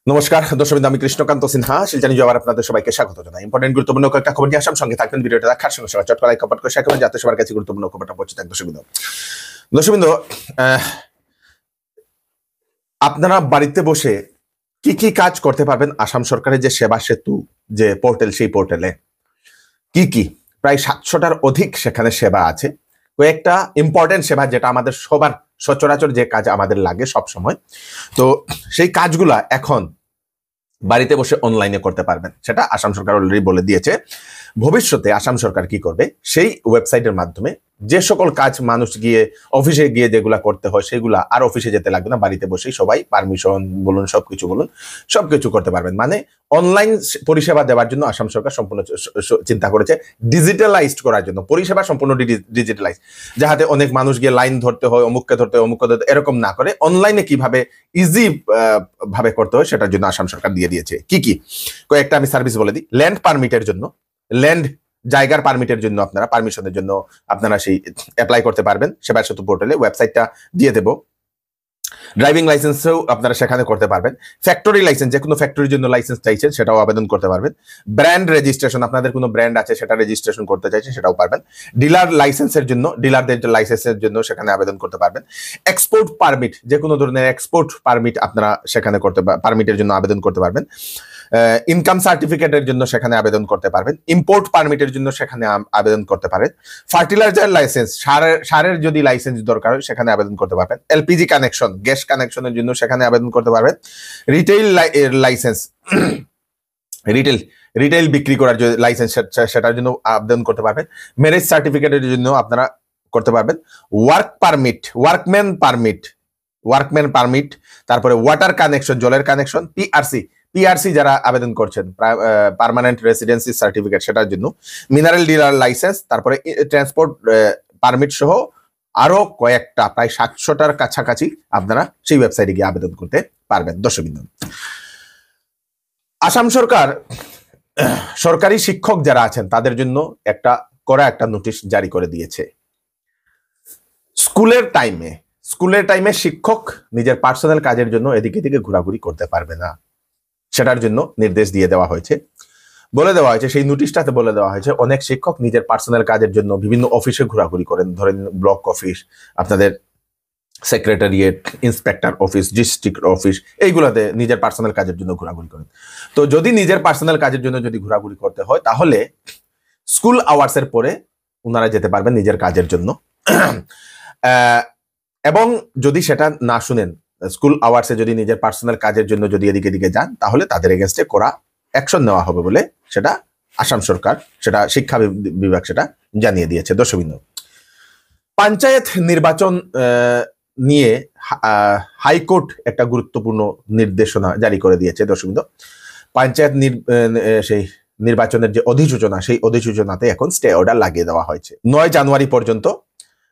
নমস্কার দর্শক, আমি কৃষ্ণকান্ত সিনহা শিলচানি জবার আপনাদের সবাইকে স্বাগত জানাই। ইম্পর্টেন্ট গুরুত্বপূর্ণ কয়েকটা খবর নিয়ে আসাম, সঙ্গে থাকবেন ভিডিওটা দেখার সঙ্গে সঙ্গে চট করে কমেন্ট করে শেয়ার করবেন যাতে সবার কাছে গুরুত্বপূর্ণ খবরটা পৌঁছে থাকে। দর্শকবৃন্দ, আপনারা বাড়িতে বসে কি কি কাজ করতে পারবেন আসাম সরকারের যে সেবা সেতু যে পোর্টাল, সেই পোর্টালে কি কি প্রায় 700টার অধিক সেখানে সেবা আছে। কয়েকটা ইম্পর্টেন্ট সেবা যেটা আমাদের সবার সচরাচর যে কাজ আমাদের লাগে সব সময়, তো সেই কাজগুলা এখন বাড়িতে বসে অনলাইনে করতে পারবেন। সেটা আসাম সরকার অলরেডি বলে দিয়েছে। ভবিষ্যতে আসাম সরকার কি করবে, সেই ওয়েবসাইটের মাধ্যমে যে সকল কাজ মানুষ গিয়ে অফিসে গিয়ে যেগুলা করতে হয় সেগুলা আর অফিসে যেতে লাগবে না, বাড়িতে বসেই সবাই পারমিশন বলুন সবকিছু করতে পারবেন। মানে অনলাইন পরিষেবা দেওয়ার জন্য আসাম সরকার সম্পূর্ণ চিন্তা করেছে, ডিজিটালাইজড করার জন্য পরিষেবা সম্পূর্ণ ডিজিটালাইজ, যাহাতে অনেক মানুষ গিয়ে লাইন ধরতে হয়, অমুককে ধরতে হয় অমুককে ধরতে, এরকম না করে অনলাইনে কিভাবে ইজি ভাবে করতে হয় সেটার জন্য আসাম সরকার দিয়ে দিয়েছে। কি কি কয়েকটা আমি সার্ভিস বলে দিই। ল্যান্ড পারমিটের জন্য, ল্যান্ড জায়গার পারমিটের জন্য আপনারা পারমিশনের জন্য আপনারা সেই অ্যাপ্লাই করতে পারবেন সেবা সেতু পোর্টালে, ওয়েবসাইটটা দিয়ে দেব। ড্রাইভিং লাইসেন্সও আপনারা সেখানে করতে পারবেন। ফ্যাক্টরি লাইসেন্স, যে কোনো ফ্যাক্টরির জন্য লাইসেন্স চাইছেন সেটাও আবেদন করতে পারবেন। ব্র্যান্ড রেজিস্ট্রেশন, আপনাদের কোনো ব্র্যান্ড আছে সেটা রেজিস্ট্রেশন করতে চাইছেন সেটাও পারবেন। ডিলার লাইসেন্সের জন্য, ডিলারদের লাইসেন্সের জন্য সেখানে আবেদন করতে পারবেন। এক্সপোর্ট পারমিট, যে কোনো ধরনের এক্সপোর্ট পারমিট আপনারা সেখানে পারমিটের জন্য আবেদন করতে পারবেন। ইনকাম সার্টিফিকেটের জন্য সেখানে আবেদন করতে পারবেন। ইম্পোর্ট পারমিটের জন্য সেখানে আবেদন করতে পারেন। ফার্টিলাইজার লাইসেন্স, সারের যদি লাইসেন্স দরকার হয় সেখানে আবেদন করতে পারবেন। এলপিজি কানেকশন, গ্যাস কানেকশনের জন্য সেখানে আবেদন করতে পারবেন। রিটেইল লাইসেন্স, রিটেইল বিক্রি করার লাইসেন্স সেটার জন্য আবেদন করতে পারবেন। ম্যারেজ সার্টিফিকেটের জন্য আপনারা করতে পারবেন। ওয়ার্কম্যান পারমিট, তারপরে ওয়াটার কানেকশন, জলের কানেকশন, পিআরসি যারা আবেদন করছেন, পার্মানেন্ট রেসিডেন্সি সার্টিফিকেট, সেটার জন্য মিনারেল ডিলার লাইসেন্স, তারপরে ট্রান্সপোর্ট পারমিট সহ আরো কয়েকটা প্রায় 700টার কাছাকাছি আপনারা সেই ওয়েবসাইটে গিয়ে আবেদন করতে পারবেন। দর্শকবৃন্দ, আসাম সরকার সরকারি শিক্ষক যারা আছেন তাদের জন্য একটা নোটিশ জারি করে দিয়েছে। স্কুলের টাইমে শিক্ষক নিজের পার্সোনাল কাজের জন্য এদিকে এদিকে ঘোরাঘুরি করতে পারবে না, সেটার জন্য নির্দেশ দিয়ে দেওয়া হয়েছে। সেই নোটিশটাতে বলে দেওয়া হয়েছে অনেক শিক্ষক নিজের পার্সোনাল কাজের জন্য বিভিন্ন অফিসে ঘোরাঘুরি করেন, ধরেন ব্লক অফিস, আপনাদের secretariat, inspector office, district office, এইগুলাতে নিজের পার্সোনাল কাজের জন্য ঘোরাঘুরি করেন। তো যদি নিজের পার্সোনাল কাজের জন্য যদি ঘোরাঘুরি করতে হয় তাহলে স্কুল আওয়ার্সের পরে ওনারা যেতে পারবেন নিজের কাজের জন্য। এবং যদি সেটা না শুনেন, স্কুল আওয়ার্সে যদি নিজের পার্সোনাল কাজের জন্য যদি এদিকে যান তাহলে তাদের এগেনস্টে কড়া অ্যাকশন নেওয়া হবে বলে সেটা আসাম সরকার, সেটা শিক্ষা বিভাগ সেটা জানিয়ে দিয়েছে। দর্শকবৃন্দ, পঞ্চায়েত নির্বাচন নিয়ে হাইকোর্ট একটা গুরুত্বপূর্ণ নির্দেশনা জারি করে দিয়েছে। দর্শকবৃন্দ, পঞ্চায়েত সেই নির্বাচনের যে অধিসূচনা, সেই অধিসূচনাতে এখন স্টে অর্ডার লাগিয়ে দেওয়া হয়েছে। 9 জানুয়ারি পর্যন্ত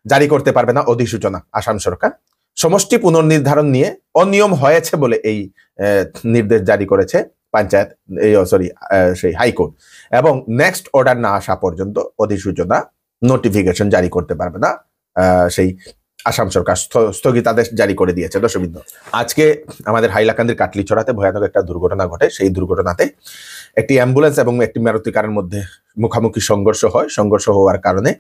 জারি করতে পারবে না অধিসূচনা আসাম সরকার। সমষ্টি পুনর্নির্ধারণ নিয়ে অনিয়ম হয়েছে বলে এই নির্দেশ জারি করেছে সেই হাইকোর্ট, এবং নেক্সট অর্ডার না আসা পর্যন্ত অধিসূচনা নোটিফিকেশন জারি করতে পারবে না সেই আসাম সরকার, স্থগিতাদেশ জারি করে দিয়েছে। দর্শকবৃন্দ, আজকে আমাদের হাইলাকান্দির কাটলিছড়াতে ভয়ানক একটা দুর্ঘটনা ঘটে। সেই দুর্ঘটনাতে একটি অ্যাম্বুলেন্স এবং একটি মারুতি কারের মধ্যে মুখোমুখি সংঘর্ষ হয়। সংঘর্ষ হওয়ার কারণে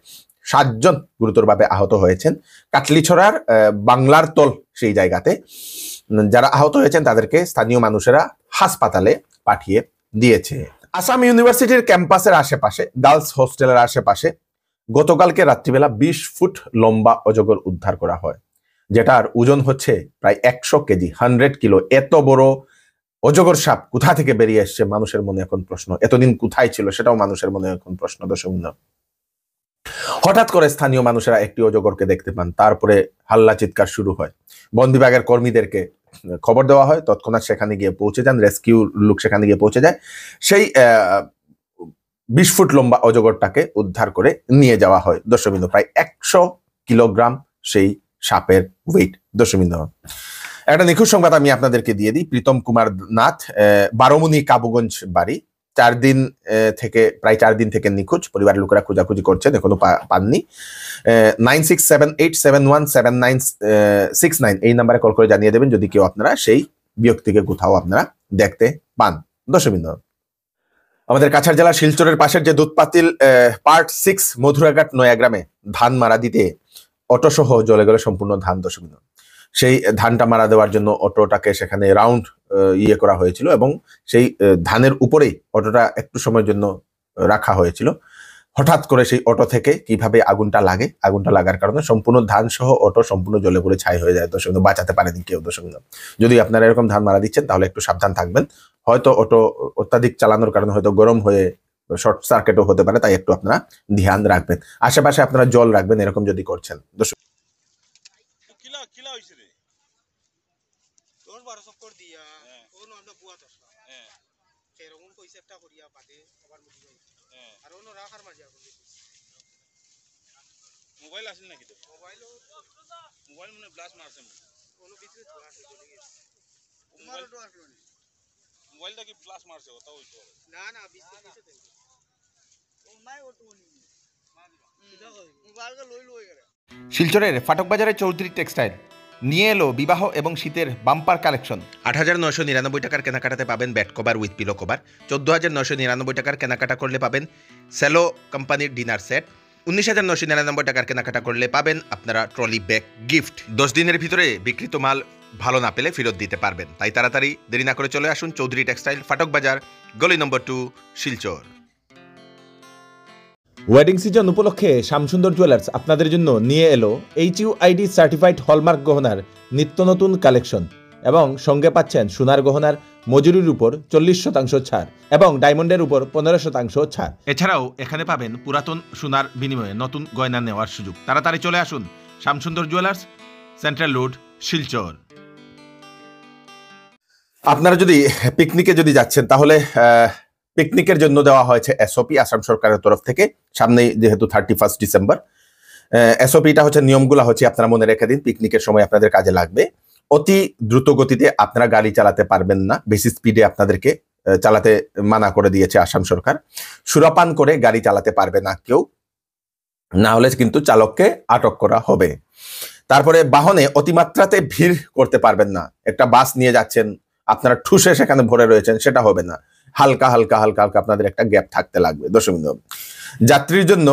7 জন গুরুতরভাবে আহত হয়েছেন। কাটলিছড়ার বাংলার তল সেই জায়গাতে যারা আহত হয়েছেন তাদেরকে স্থানীয় মানুষেরা হাসপাতালে পাঠিয়ে দিয়েছে। আসাম ইউনিভার্সিটির ক্যাম্পাসের আশেপাশে, গার্লস হোস্টেলের আশেপাশে গতকালকে রাত্রিবেলা 20 ফুট লম্বা অজগর উদ্ধার করা হয়, যেটার ওজন হচ্ছে প্রায় 100 কেজি, 100 কিলো। এত বড় অজগর সাপ কোথা থেকে বেরিয়ে এসছে, মানুষের মনে এখন প্রশ্ন। এতদিন কোথায় ছিল সেটাও মানুষের মনে এখন প্রশ্ন। দর্শকবৃন্দ, হঠাৎ করে স্থানীয় মানুষেরা একটি অজগরকে দেখতে পান, তারপরে হাল্লা চিৎকার শুরু হয়। বন বিভাগের কর্মীদেরকে খবর দেওয়া হয়, তৎক্ষণাৎ সেখানে গিয়ে পৌঁছে যান, রেস্কিউ লোক সেখানে গিয়ে পৌঁছে যায়। সেই 20 ফুট লম্বা অজগরটাকে উদ্ধার করে নিয়ে যাওয়া হয়। দর্শকবৃন্দ, প্রায় 100 কিলোগ্রাম সেই সাপের ওয়েট। দর্শকবৃন্দ, একটা নিখোঁজ সংবাদ আমি আপনাদেরকে দিয়ে দিই। প্রীতম কুমার নাথ, বারোমুনি কাবুগঞ্জ বাড়ি, প্রায় 4 দিন থেকে নিখোঁজ। পরিবারের লোকেরা খোঁজাখুঁজি করছেন, এখনো পাননি। 9678717969 এই নাম্বারে কল করে জানিয়ে দেবেন যদি কেউ আপনারা সেই ব্যক্তিকে কোথাও আপনারা দেখতে পান। দর্শকবৃন্দ, আমাদের কাছাড় জেলা শিলচরের পাশের যে দুধপাতিল পার্ট 6 মধুরাঘাট নয়াগ্রামে ধান মারা দিতে অটো সহ জ্বলে গেল সম্পূর্ণ ধান। দর্শকবৃন্দ, সেই ধানটা মারা দেওয়ার জন্য অটোটাকে সেখানে রাউন্ড করা হয়েছিল এবং সেই ধানের উপরেই অটোটা একটু সময়ের জন্য রাখা হয়েছিল। হঠাৎ করে সেই অটো থেকে কিভাবে আগুনটা লাগার কারণে সম্পূর্ণ ধান সহ অটো সম্পূর্ণ জ্বলে পড়ে ছাই হয়ে যায়। দর্শক, বাঁচাতে পারেনি কেউ। দর্শক, যদি আপনারা এরকম ধান মারা দিচ্ছেন তাহলে একটু সাবধান থাকবেন। হয়তো অটো অত্যাধিক চালানোর কারণে হয়তো গরম হয়ে শর্ট সার্কিটও হতে পারে, তাই একটু আপনারা ধ্যান রাখবেন। আশেপাশে আপনারা জল রাখবেন এরকম যদি করছেন। দর্শক, মোবাইল আছে নাকি? তো মোবাইল মানে ব্লাস্ট মারছে, কোনো ভিতরে ধোয়া আছে, চলে গেছে। মোবাইলটা কি ব্লাস্ট মারছে? ওটা হইতো না, না ভিতরে দেন ও নাই, ও তো নি মোবাইলটা লই গেল। শিলচরের ফাটক বাজারে চৌধুরী টেক্সটাইল নিয়ে এলো বিবাহ এবং শীতের বাম্পার কালেকশন। 8,999 টাকার কেনাকাটাতে পাবেন bed cover with pillow cover. 14,999 টাকার কেনাকাটা করলে পাবেন সেলো কোম্পানির ডিনার সেট। 19,999 টাকার কেনাকাটা করলে পাবেন আপনারা ট্রলি ব্যাগ গিফট। 10 দিনের ভিতরে বিক্রিত মাল ভালো না পেলে ফেরত দিতে পারবেন। তাই তাড়াতাড়ি দেরি না করে চলে আসুন চৌধুরী টেক্সটাইল, ফাটক বাজার, গলি নম্বর 2, শিলচর। ওয়েডিং সিজন উপলক্ষে শ্যামসুন্দর জুয়েলার্স আপনাদের জন্য নিয়ে এলো HUID সার্টিফাইড হলমার্ক গহনার নিত্য নতুন কালেকশন এবং সঙ্গে পাচ্ছেন সোনার গহনার মজুরির উপর 40% ছাড় এবং ডায়মন্ডের উপর 15% ছাড়। এছাড়াও এখানে পাবেন পুরাতন সোনার বিনিময়ে নতুন গয়না নেওয়ার সুযোগ। তাড়াতাড়ি চলে আসুন Shyamsundar jewellers, central road, Silchar. আপনারা যদি পিকনিকে যাচ্ছেন তাহলে পিকনিকের জন্য দেওয়া হয়েছে SOP আসাম সরকারের তরফ থেকে। সামনেই যেহেতু 31 ডিসেম্বর, SOPটা হচ্ছে, নিয়মগুলো হচ্ছে আপনারা মনে রেখে দিন, পিকনিকের সময় আপনাদের কাজে লাগবে। অতি দ্রুত গতিতে আপনারা গাড়ি চালাতে পারবেন না, বেশি স্পিডে আপনাদেরকে চালাতে মানা করে দিয়েছে আসাম সরকার। সুরাপান করে গাড়ি চালাতে পারবে না কেউ, না হলে কিন্তু চালককে আটক করা হবে। তারপরে বাহনে অতিমাত্রাতে ভিড় করতে পারবেন না। একটা বাস নিয়ে যাচ্ছেন, আপনারা ঠুসে সেখানে ভরে রয়েছেন, সেটা হবে না। হালকা হালকা আপনাদের একটা গ্যাপ থাকতে লাগবে। দর্শকবৃন্দ, যাত্রীর জন্য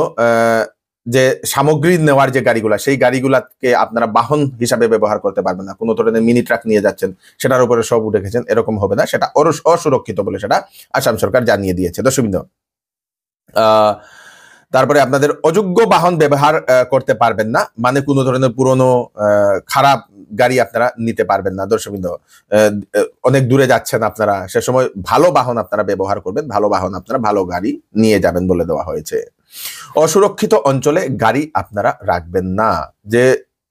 যে সামগ্রী নেওয়ার যে গাড়িগুলা, সেই গাড়িগুলাকে আপনারা বাহন হিসাবে ব্যবহার করতে পারবেন না। কোনো ধরনের মিনি ট্রাক নিয়ে যাচ্ছেন, সেটার উপরে সব উঠে গেছেন, এরকম হবে না। সেটা অসুরক্ষিত বলে সেটা আসাম সরকার জানিয়ে দিয়েছে। দর্শকবৃন্দ, তারপরে আপনাদের অযোগ্য বাহন ব্যবহার করতে পারবেন না, মানে কোনো ধরনের পুরনো খারাপ গাড়ি আপনারা নিতে পারবেন না। দর্শকবৃন্দ, অনেক দূরে যাচ্ছেন আপনারা, সে সময় ভালো বাহন আপনারা ব্যবহার করবেন, ভালো বাহন আপনারা ভালো গাড়ি নিয়ে যাবেন বলে দেওয়া হয়েছে। অসুরক্ষিত অঞ্চলে গাড়ি আপনারা রাখবেন না। যে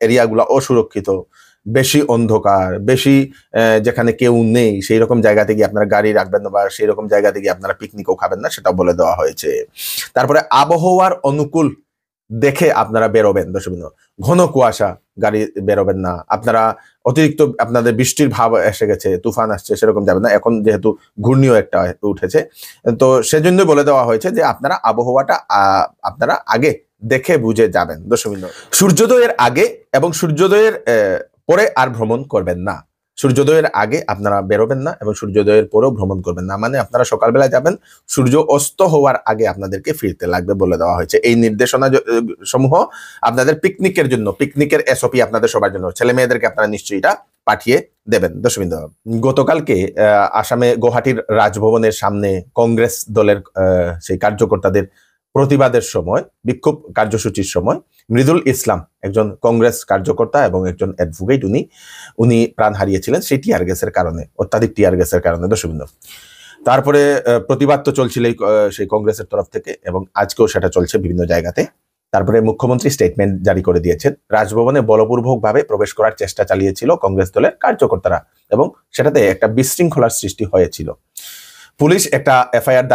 এরিয়াগুলো অসুরক্ষিত, বেশি অন্ধকার, বেশি যেখানে কেউ নেই, সেই রকম জায়গাতে গিয়ে আপনারা গাড়ি রাখবেন না, বা সেই রকম জায়গাতে গিয়ে আপনারা পিকনিকও খাবেন না, সেটা বলে দেওয়া হয়েছে। তারপরে আবহাওয়ার অনুকূল দেখে আপনারা বেরোবেন। দর্শকবৃন্দ, ঘন কুয়াশা গাড়ি বেরোবেন না। আপনারা অতিরিক্ত আপনাদের বৃষ্টির ভাব এসে গেছে, তুফান আসছে, সেরকম যাবেন না। এখন যেহেতু ঘূর্ণিও একটা উঠেছে, তো সেজন্য বলে দেওয়া হয়েছে যে আপনারা আবহাওয়াটা আপনারা আগে দেখে বুঝে যাবেন। দর্শকবৃন্দ, সূর্যোদয়ের আগে এবং সূর্যোদয়ের পরে আর ভ্রমণ করবেন না। সূর্যোদয়ের আগে আপনারা বেরোবেন না এবং সূর্যোদয়ের পরেও ভ্রমণ করবেন না, মানে আপনারা সকালবেলা যাবেন, সূর্য অস্ত হওয়ার আগে আপনাদেরকে ফিরতে লাগবে বলে দেওয়া হয়েছে। এই নির্দেশনা সমূহ আপনাদের পিকনিকের জন্য, পিকনিকের SOP আপনাদের সবার জন্য, ছেলে মেয়েদেরকে আপনারা নিশ্চয়ই এটা পাঠিয়ে দেবেন। দর্শকবৃন্দ, গতকালকে আসামে গুয়াহাটির রাজভবনের সামনে কংগ্রেস দলের সেই কার্যকর্তাদের প্রতিবাদের সময়, বিক্ষোভ কার্যসূচির সময়, মৃদুল ইসলাম, একজন কংগ্রেস কার্যকর্তা এবং একজন অ্যাডভোকেট, উনি প্রাণ হারিয়েছিলেন সেই টিয়ার গ্যাসের কারণে, অত্যাধিক টিয়ার গ্যাসের কারণে। দর্শকবৃন্দ, তারপরে প্রতিবাদ তো চলছিল সেই কংগ্রেসের তরফ থেকে, এবং আজকেও সেটা চলছে বিভিন্ন জায়গাতে। তারপরে মুখ্যমন্ত্রী স্টেটমেন্ট জারি করে দিয়েছেন। রাজভবনে বলপূর্বকভাবে প্রবেশ করার চেষ্টা চালিয়েছিল কংগ্রেস দলের কার্যকর্তারা, এবং সেটাতে একটা বিশৃঙ্খলার সৃষ্টি হয়েছিল। পুলিশ একটা FIR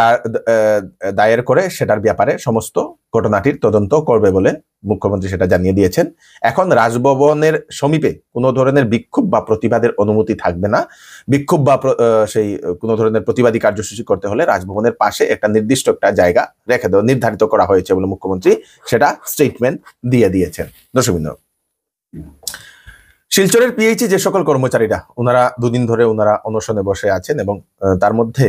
দায়ের করে সেটার ব্যাপারে সমস্ত ঘটনাটির তদন্ত করবে বলে মুখ্যমন্ত্রী সেটা জানিয়ে দিয়েছেন। এখন রাজভবনের সমীপে কোনো ধরনের বিক্ষোভ বা প্রতিবাদের অনুমতি থাকবে না। বিক্ষোভ বা সেই কোনো ধরনের প্রতিবাদী কার্যসূচি করতে হলে রাজভবনের পাশে একটা নির্দিষ্ট একটা জায়গা রেখে দেওয়া নির্ধারিত করা হয়েছে বলে মুখ্যমন্ত্রী সেটা স্টেটমেন্ট দিয়ে দিয়েছেন। দর্শকবৃন্দ, শিলচরের পিএইচি যে সকল কর্মচারীরা ওনারা দুদিন ধরে ওনারা অনশনে বসে আছেন এবং তার মধ্যে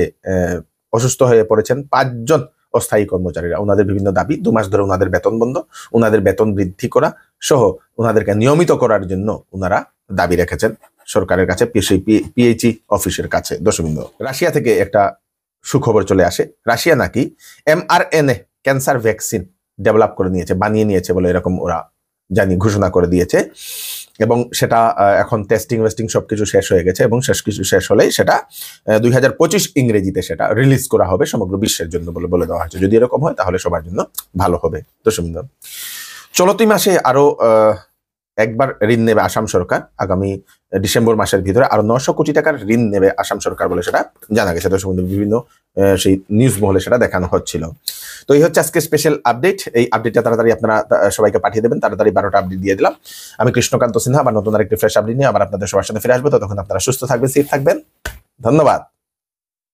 অসুস্থ হয়ে পড়েছেন 5 জন অস্থায়ী কর্মচারীরা। ওনাদের বিভিন্ন দাবি, 2 মাস ধরে ওনাদের বেতন বন্ধ, ওনাদের বেতন বৃদ্ধি করা সহ ওনাদেরকে নিয়মিত করার জন্য ওনারা দাবি রেখেছেন সরকারের কাছে, পিএইচি অফিসের কাছে। দর্শকবৃন্দ, রাশিয়া থেকে একটা সুখবর চলে আসে। রাশিয়া নাকি mRNA ক্যান্সার ভ্যাকসিন ডেভেলপ করে নিয়েছে, বানিয়ে নিয়েছে বলে এরকম ওরা ঘোষণা করে দিয়েছে। এবং সেটা এখন টেস্টিং সবকিছু শেষ হয়ে গেছে এবং কিছু শেষ হলেই সেটা 2025 ইংরেজিতে সেটা রিলিজ করা হবে সমগ্র বিশ্বের জন্য বলে দেওয়া হয়েছে। যদি এরকম হয় তাহলে সবার জন্য ভালো হবে। দর্শকবৃন্দ, চলতি মাসে আরো একবার ঋণ নেবে আসাম সরকার। আগামী ডিসেম্বর মাসের ভিতরে আরো 900 কোটি টাকার ঋণ নেবে আসাম সরকার বলে সেটা জানা গেছে। দর্শকবৃন্দ, বিভিন্ন সেই নিউজ মহলে সেটা দেখানো হচ্ছিল। তো এই হচ্ছে আজকে স্পেশাল আপডেট। এই আপডেটটা তাড়াতাড়ি আপনারা সবাইকে পাঠিয়ে দেবেন। তাড়াতাড়ি 12টা আপডেট দিয়ে দিলাম। আমি কৃষ্ণকান্ত সিনহা আবার নতুন আরেকটি ফ্রেশ আপডেট নিয়ে আবার আপনাদের সবার সাথে ফিরে আসবো। ততক্ষণ আপনারা সুস্থ থাকবেন, সেফ থাকবেন। ধন্যবাদ।